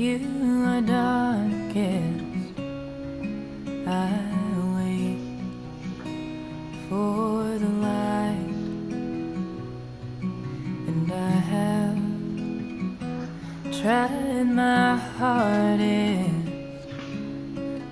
you are darkest, I wait for the light, and I have tried my hardest,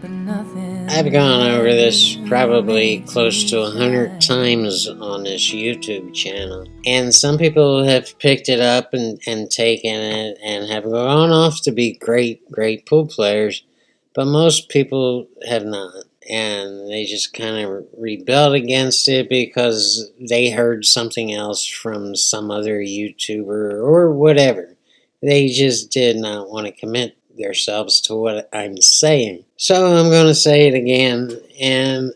but nothing. I've gone over this probably close to 100 times on this YouTube channel, and some people have picked it up and taken it and have gone off to be great pool players, but most people have not, and they just kind of rebelled against it because they heard something else from some other YouTuber or whatever. They just did not want to commit themselves to what I'm saying. So I'm going to say it again, and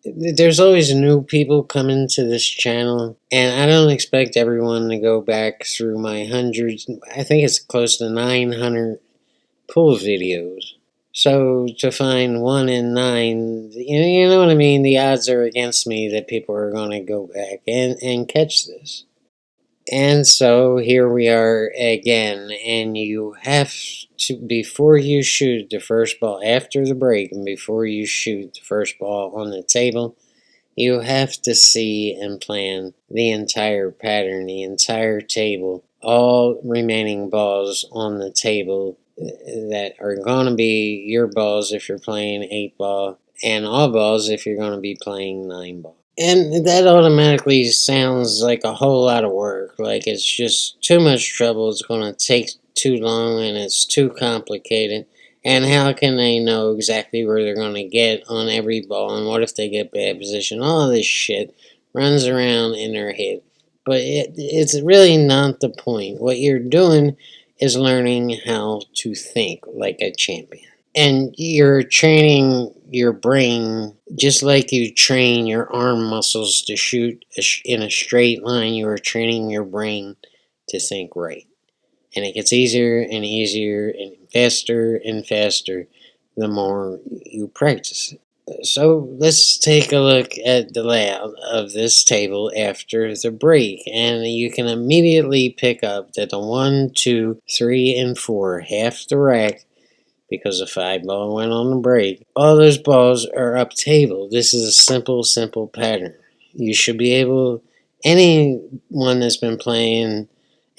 there's always new people coming to this channel, and I don't expect everyone to go back through my hundreds. I think it's close to 900 pool videos. So to find 1 in 9, you know what I mean? The odds are against me that people are going to go back and catch this. And so here we are again, and you have to, before you shoot the first ball, after the break, and before you shoot the first ball on the table, you have to see and plan the entire pattern, the entire table, all remaining balls on the table that are going to be your balls if you're playing 8 ball, and all balls if you're going to be playing 9 ball. And that automatically sounds like a whole lot of work, like it's just too much trouble, it's going to take too long, and it's too complicated. And how can they know exactly where they're going to get on every ball, and what if they get bad position? All this shit runs around in their head. But it's really not the point. What you're doing is learning how to think like a champion. And you're training your brain just like you train your arm muscles to shoot in a straight line. You are training your brain to think right. And it gets easier and easier and faster the more you practice it. So let's take a look at the layout of this table after the break, and you can immediately pick up that the 1, 2, 3, and 4, half the rack, because the 5 ball went on the break, all those balls are up table. This is a simple pattern. You should be able, anyone that's been playing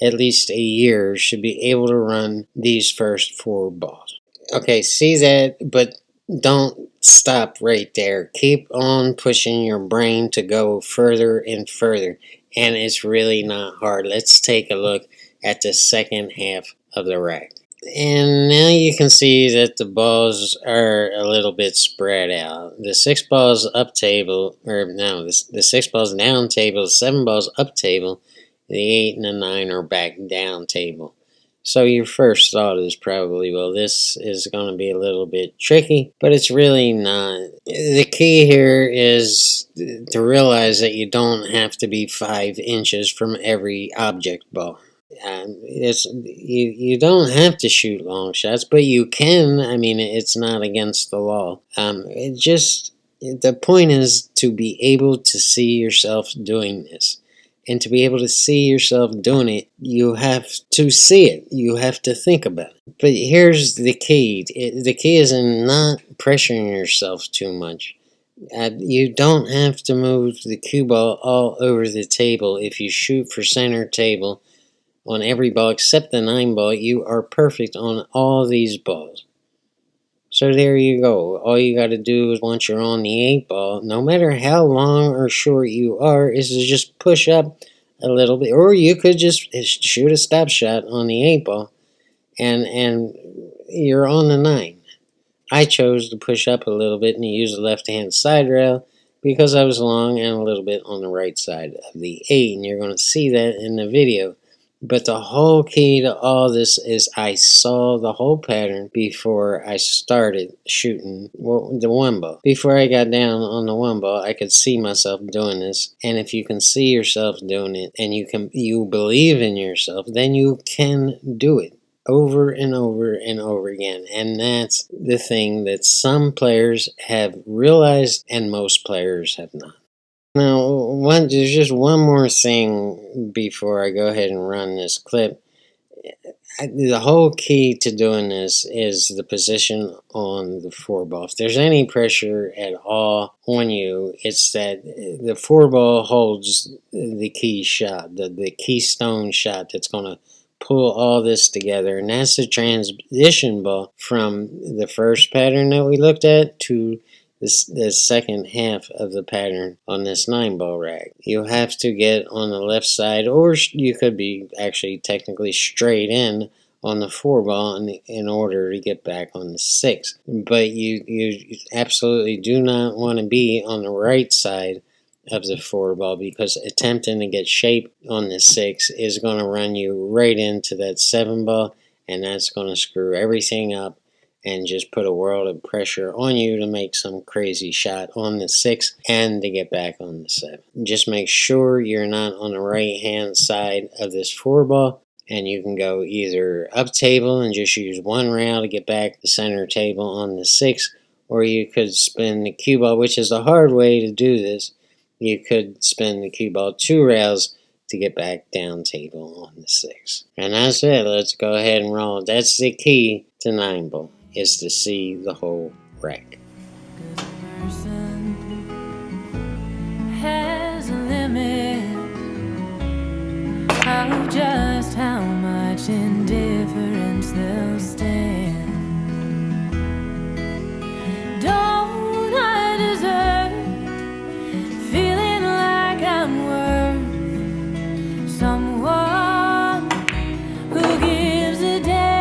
at least a year should be able to run these first 4 balls. Okay, see that, but don't stop right there. Keep on pushing your brain to go further and further, and it's really not hard. Let's take a look at the second half of the rack. And now you can see that the balls are a little bit spread out. The 6 balls up table, or no, the 6 balls down table, the 7 balls up table, the 8 and the 9 are back down table. So your first thought is probably, well, this is going to be a little bit tricky, but it's really not. The key here is to realize that you don't have to be 5 inches from every object ball. You don't have to shoot long shots, but you can. I mean, it's not against the law. The point is to be able to see yourself doing this. And to be able to see yourself doing it, you have to see it. You have to think about it. But here's the key. The key is in not pressuring yourself too much. You don't have to move the cue ball all over the table. If you shoot for center table on every ball except the 9 ball, you are perfect on all these balls. So there you go. All you got to do is, once you're on the 8 ball, no matter how long or short you are, is to just push up a little bit. Or you could just shoot a stop shot on the 8 ball, and you're on the 9. I chose to push up a little bit and use the left-hand side rail because I was long and a little bit on the right side of the 8, and you're going to see that in the video. But the whole key to all this is I saw the whole pattern before I started shooting the 1 ball. Before I got down on the 1 ball, I could see myself doing this. And if you can see yourself doing it and you believe in yourself, then you can do it over and over and over again. And that's the thing that some players have realized and most players have not. Now, there's just one more thing before I go ahead and run this clip. the whole key to doing this is the position on the 4-ball. If there's any pressure at all on you, it's that the 4-ball holds the key shot, the keystone shot that's going to pull all this together. And that's the transition ball from the first pattern that we looked at to the second half of the pattern on this 9-ball rack. You'll have to get on the left side, or you could be actually technically straight in on the 4-ball in order to get back on the 6. But you absolutely do not want to be on the right side of the 4-ball, because attempting to get shape on the 6 is going to run you right into that 7-ball, and that's going to screw everything up and just put a world of pressure on you to make some crazy shot on the 6 and to get back on the 7. Just make sure you're not on the right hand side of this 4-ball, and you can go either up table and just use one rail to get back the center table on the 6, or you could spin the cue ball, which is the hard way to do this. You could spin the cue ball 2 rails to get back down table on the 6. And that's it. Let's go ahead and roll. That's the key to 9-ball, is to see the whole rack. Good person has a limit of just how much indifference they'll stand. Don't I deserve feeling like I'm worth someone who gives a damn?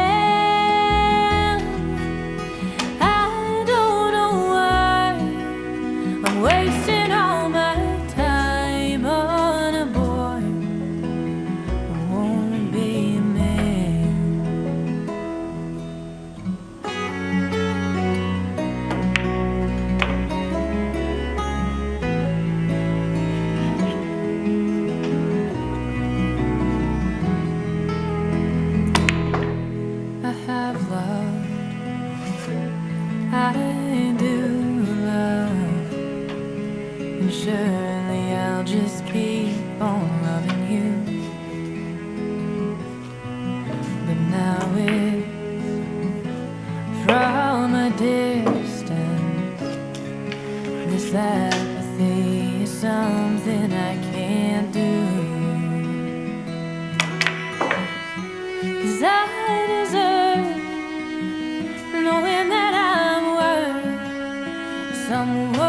I don't know why I'm wasting all my time on a boy who won't be a man. I have loved, I do love, and surely I'll just keep on loving you. But now it's from a distance. This apathy is something I can't do. 'Cause I deserve knowing that I'm worth someone